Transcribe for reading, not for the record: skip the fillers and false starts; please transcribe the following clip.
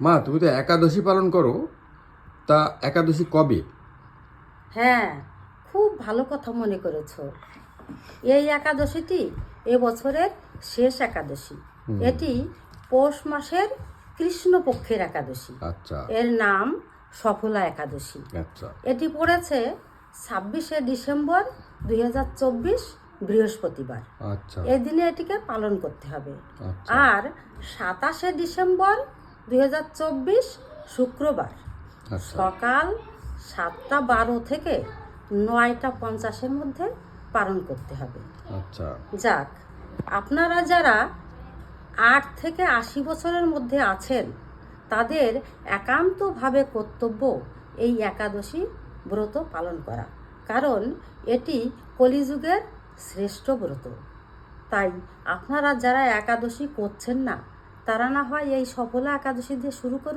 মা, তুমি তো একাদশী পালন করো, তা একাদশী কবে? হ্যাঁ, খুব ভালো কথা মনে করেছো। এই একাদশীটি এবছরের শেষ একাদশী। এটি পৌষ মাসের কৃষ্ণপক্ষের একাদশী। আচ্ছা এর নাম সফলা একাদশী। আচ্ছা এটি পড়েছে 26শে ডিসেম্বর 2024 বৃহস্পতিবার। আচ্ছা এদিনে এটিকে পালন করতে হবে। আচ্ছা আর 27শে ডিসেম্বর 2024 শুক্রবার আচ্ছা সকাল 7টা 12 থেকে 9টা 50-এর মধ্যে পালন করতে হবে। আচ্ছা যাক, আপনারা যারা 8 থেকে 80 বছরের মধ্যে আছেন তাদের একান্তভাবে কর্তব্য এই একাদশী ব্রত পালন করা, কারণ এটি কলিযুগের শ্রেষ্ঠ ব্রত। তাই আপনারা যারা একাদশী করছেন না তারা না হয় এই সফলা একাদশী দিয়ে শুরু করুন।